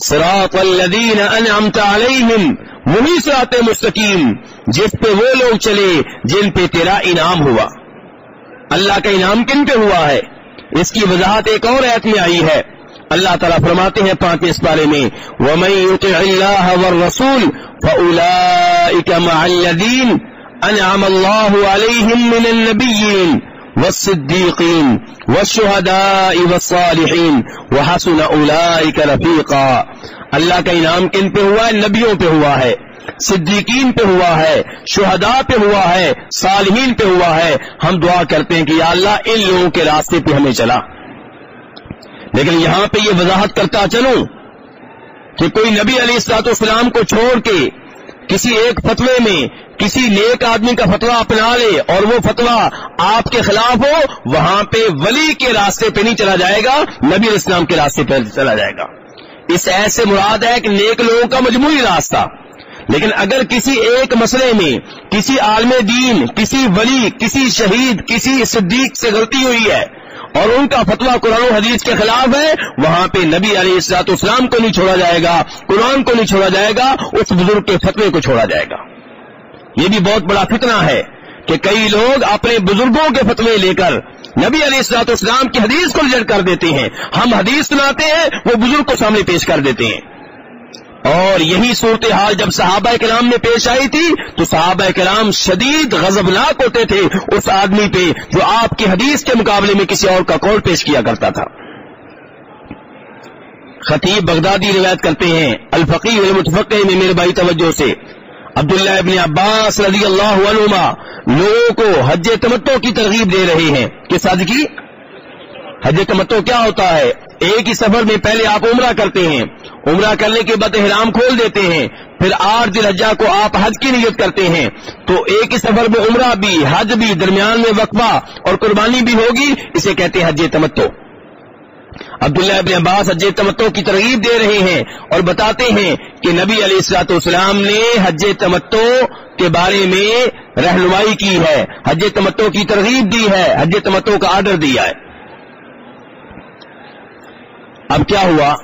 صراط الذین انعمت علیہم، وہی صراط مستقیم جس پہ وہ لوگ چلے جن پہ تیرا انعام ہوا۔ اللہ کا انعام کن پہ ہوا ہے؟ اس کی وضاحت ایک اور آیت میں آئی ہے۔ اللہ تعالیٰ فرماتے ہیں 35 پارے میں وَمَن يُطِعِ اللَّهَ وَالرَّسُولَ فَأُولَٰئِكَ مَعَ الَّذِينَ أَنْعَمَ اللَّهُ عَلَيْهِم مِّنَ النَّبِيِّينَ وَالصِّدِّيقِينَ وَالشُّهَدَاءِ وَالصَّالِحِينَ وَحَسُنَ أُولَٰئِكَ رَفِيقًا۔ اللہ کا انعام کن پہ ہوا ہے؟ نبیوں پہ ہوا ہے، صدیقین پہ ہوا ہے، شہداء پہ ہوا ہے، صالحین پہ ہوا ہے۔ ہم دعا کرتے ہیں کہ یا اللہ ان لوگوں کے راستے پہ ہمیں چلا۔ لیکن یہاں پہ یہ وضاحت کرتا چلوں کہ کوئی نبی علیہ الصلوۃ والسلام کو چھوڑ کے کسی ایک فتوے میں کسی نیک آدمی کا فتویٰ اپنا لے اور وہ فتویٰ آپ کے خلاف ہو، وہاں پہ ولی کے راستے پہ نہیں چلا جائے گا، نبی علیہ السلام کے راستے پہ چلا جائے گا۔ اس ایسے مراد ہے کہ نیک لوگوں کا مجموعی راستہ۔ لیکن اگر کسی ایک مسئلے میں کسی عالم دین، کسی ولی، کسی شہید، کسی صدیق سے غلطی ہوئی ہے اور ان کا فتویٰ قرآن و حدیث کے خلاف ہے، وہاں پہ نبی علیہ الصلوۃ والسلام کو نہیں چھوڑا جائے گا، قرآن کو نہیں چھوڑا جائے گا، اس بزرگ کے فتوے کو چھوڑا جائے گا۔ یہ بھی بہت بڑا فتنہ ہے کہ کئی لوگ اپنے بزرگوں کے فتوے لے کر نبی علیہ الصلوۃ والسلام کی حدیث کو ریجیکٹ کر دیتے ہیں۔ ہم حدیث سناتے ہیں، وہ بزرگ کو سامنے پیش کر دیتے ہیں۔ اور یہی صورتحال جب صحابہ کرام میں پیش آئی تھی تو صحابہ کرام شدید غضبناک ہوتے تھے اس آدمی پہ جو آپ کی حدیث کے مقابلے میں کسی اور کا قول پیش کیا کرتا تھا۔ خطیب بغدادی روایت کرتے ہیں الفقیہ والمتفقہ میں، میرے بھائی توجہ سے، عبداللہ ابن عباس رضی اللہ عنہما لوگوں کو حج تمتع کی ترغیب دے رہے ہیں۔ کس حج کی؟ حج تمتع کیا ہوتا ہے؟ ایک ہی سفر میں پہلے آپ عمرہ کرتے ہیں، عمرہ کرنے کے بعد احرام کھول دیتے ہیں، پھر 8 ذی الحجہ کو آپ حج کی نیت کرتے ہیں، تو ایک ہی سفر میں عمرہ بھی، حج بھی، درمیان میں وقفہ اور قربانی بھی ہوگی، اسے کہتے ہیں حج تمتع۔ عبداللہ ابن عباس حج تمتع کی ترغیب دے رہے ہیں اور بتاتے ہیں کہ نبی علیہ الصلوۃ والسلام نے حج تمتع کے بارے میں رہنمائی کی ہے، حج تمتع کی ترغیب دی ہے، حج تمتع کا آرڈر دیا ہے۔ اب کیا ہوا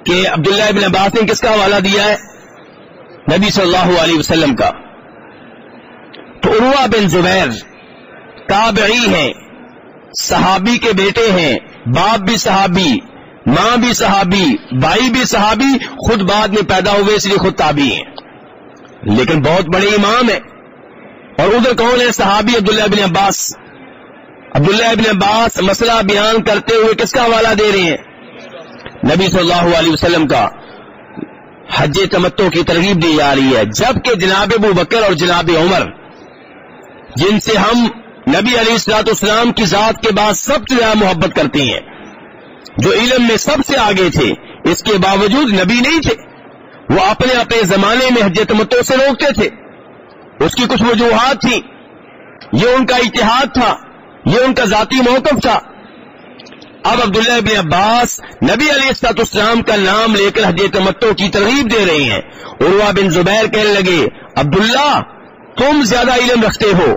کہ عبداللہ ابن عباس نے کس کا حوالہ دیا ہے؟ نبی صلی اللہ علیہ وسلم کا۔ تو عروہ بن زبیر تابعی ہیں، صحابی کے بیٹے ہیں، باپ بھی صحابی، ماں بھی صحابی، بھائی بھی صحابی، خود بعد میں پیدا ہوئے اس لیے خود تابعی ہیں، لیکن بہت بڑے امام ہیں۔ اور ادھر کون ہے؟ صحابی عبداللہ ابن عباس۔ عبداللہ ابن عباس مسئلہ بیان کرتے ہوئے کس کا حوالہ دے رہے ہیں؟ نبی صلی اللہ علیہ وسلم کا۔ حج تمتع کی ترغیب دی جا رہی ہے، جبکہ جناب ابو بکر اور جناب عمر جن سے ہم نبی علیہ الصلوۃ والسلام کی ذات کے بعد سب سے زیادہ محبت کرتے ہیں، جو علم میں سب سے آگے تھے، اس کے باوجود نبی نہیں تھے، وہ اپنے اپنے زمانے میں حج تمتع سے روکتے تھے۔ اس کی کچھ وجوہات تھیں، یہ ان کا اجتہاد تھا، یہ ان کا ذاتی موقف تھا۔ اب عبداللہ ابن عباس نبی علیہ الصلوۃ والسلام کا نام لے کر حج تمتع کی ترغیب دے رہے ہیں۔ عروہ بن زبیر کہنے لگے عبداللہ تم زیادہ علم رکھتے ہو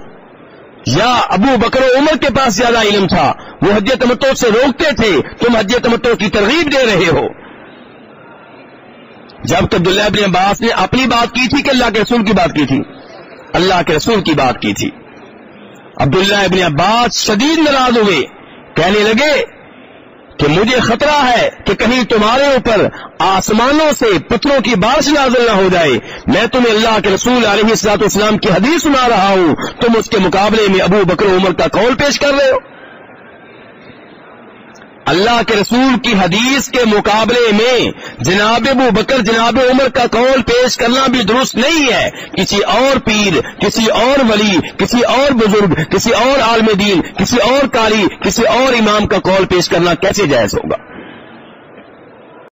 یا ابو بکر و عمر کے پاس زیادہ علم تھا، وہ حج تمتع سے روکتے تھے، تم حج تمتع کی ترغیب دے رہے ہو۔ جب کہ عبداللہ ابن عباس نے اپنی بات کی تھی کہ اللہ کے رسول کی بات کی تھی، اللہ کے رسول کی بات کی تھی۔ عبداللہ ابن عباس شدید ناراض ہوئے، کہنے لگے کہ مجھے خطرہ ہے کہ کہیں تمہارے اوپر آسمانوں سے پتھروں کی بارش نازل نہ ہو جائے، میں تمہیں اللہ کے رسول علیہ الصلوۃ والسلام کی حدیث سنا رہا ہوں، تم اس کے مقابلے میں ابو بکر و عمر کا قول پیش کر رہے ہو۔ اللہ کے رسول کی حدیث کے مقابلے میں جناب ابو بکر جناب عمر کا قول پیش کرنا بھی درست نہیں ہے۔ کسی اور پیر، کسی اور ولی، کسی اور بزرگ، کسی اور عالم دین، کسی اور قاری، کسی اور امام کا قول پیش کرنا کیسے جائز ہوگا؟